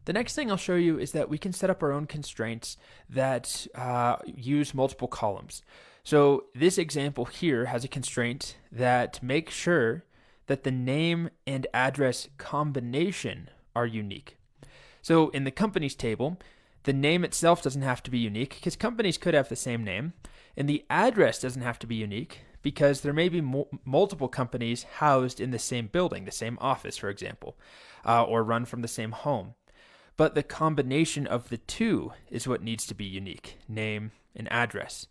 The next thing I'll show you is that we can set up our own constraints that use multiple columns. So this example here has a constraint that makes sure that the name and address combination are unique. So in the companies table, the name itself doesn't have to be unique because companies could have the same name, and the address doesn't have to be unique because there may be multiple companies housed in the same building, the same office, for example, or run from the same home. But the combination of the two is what needs to be unique, name and address.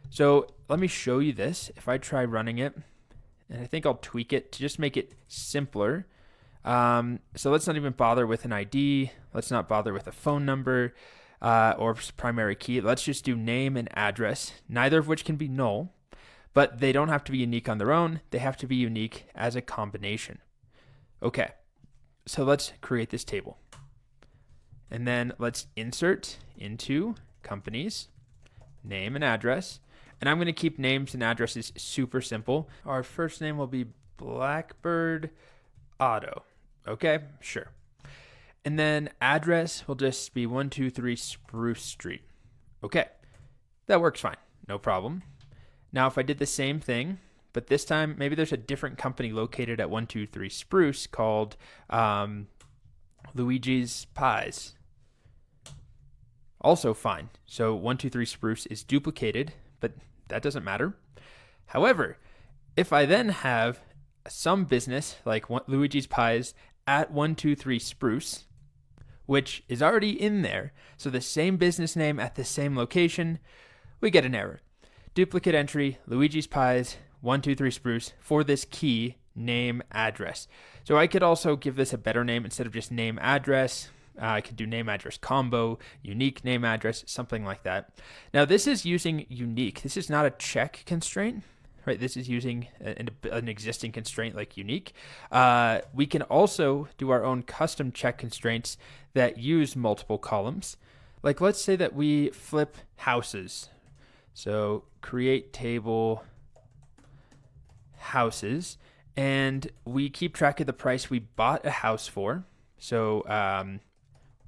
So let me show you this. If I try running it, and I think I'll tweak it to just make it simpler. So let's not even bother with an ID. Let's not bother with a phone number or primary key. Let's just do name and address, neither of which can be null, but they don't have to be unique on their own. They have to be unique as a combination. Okay, so let's create this table. And then let's insert into companies, name and address. And I'm going to keep names and addresses super simple. Our first name will be Blackbird Auto. Okay, sure. And then address will just be 123 Spruce Street. Okay, that works fine. No problem. Now, if I did the same thing, but this time maybe there's a different company located at 123 Spruce called Luigi's Pies. Also fine. So 123 Spruce is duplicated, but that doesn't matter. However, if I then have some business like Luigi's Pies at 123 Spruce, which is already in there, so the same business name at the same location, we get an error. Duplicate entry, Luigi's Pies, 123 Spruce for this key name address. So I could also give this a better name instead of just name address. I could do name address combo, unique name address, something like that. Now this is using unique. This is not a check constraint, right? This is using an existing constraint like unique. We can also do our own custom check constraints that use multiple columns. Like let's say that we flip houses. So create table houses, and we keep track of the price we bought a house for. So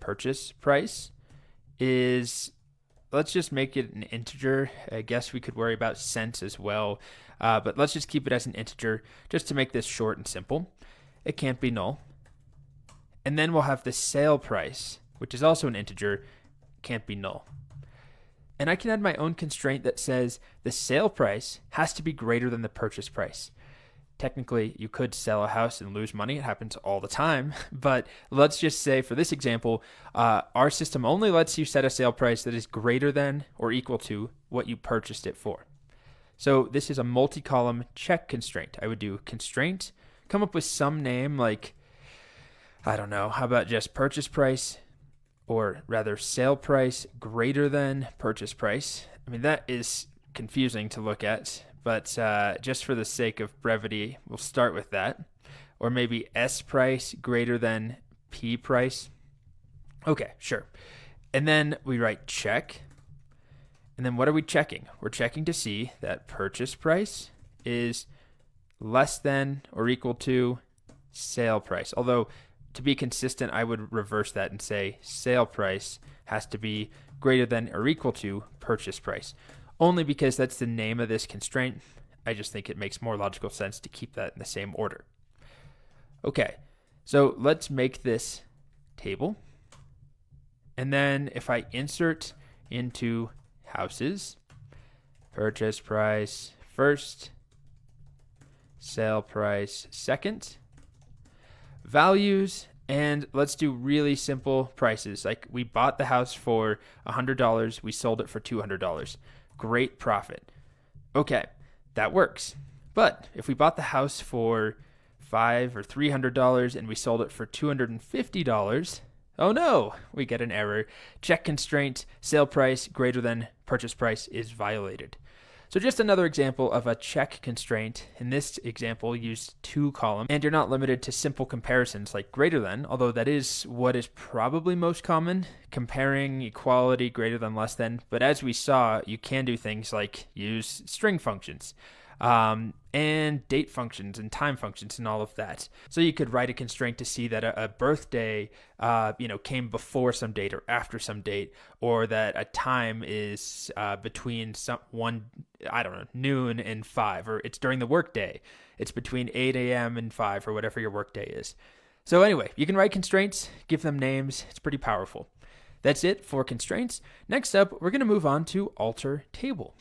purchase price is, let's just make it an integer. I guess we could worry about cents as well, but let's just keep it as an integer just to make this short and simple. It can't be null. And then we'll have the sale price, which is also an integer, can't be null. And I can add my own constraint that says the sale price has to be greater than the purchase price. Technically, you could sell a house and lose money. It happens all the time. But let's just say for this example, our system only lets you set a sale price that is greater than or equal to what you purchased it for. So this is a multi-column check constraint. I would do constraint, come up with some name like, I don't know, how about just purchase price, or rather sale price greater than purchase price. I mean, that is confusing to look at. But just for the sake of brevity, we'll start with that. Or maybe S price greater than P price. Okay, sure. And then we write check. And then what are we checking? We're checking to see that purchase price is less than or equal to sale price. Although, to be consistent, I would reverse that and say sale price has to be greater than or equal to purchase price. Only because that's the name of this constraint. I just think it makes more logical sense to keep that in the same order. Okay, so let's make this table. And then if I insert into houses, purchase price first, sale price second, values, and let's do really simple prices. Like we bought the house for $100, we sold it for $200. Great profit. Okay, that works. But if we bought the house for $500 or $300 and we sold it for $250, oh no, we get an error. Check constraint, sale price greater than purchase price is violated. So just another example of a check constraint. In this example, use two columns, and you're not limited to simple comparisons like greater than, although that is what is probably most common, comparing equality greater than less than. But as we saw, you can do things like use string functions. and date functions and time functions and all of that. So you could write a constraint to see that a birthday, came before some date or after some date, or that a time is between noon and 5, or it's during the workday. It's between 8 a.m. and 5, or whatever your workday is. So anyway, you can write constraints, give them names. It's pretty powerful. That's it for constraints. Next up, we're going to move on to alter table.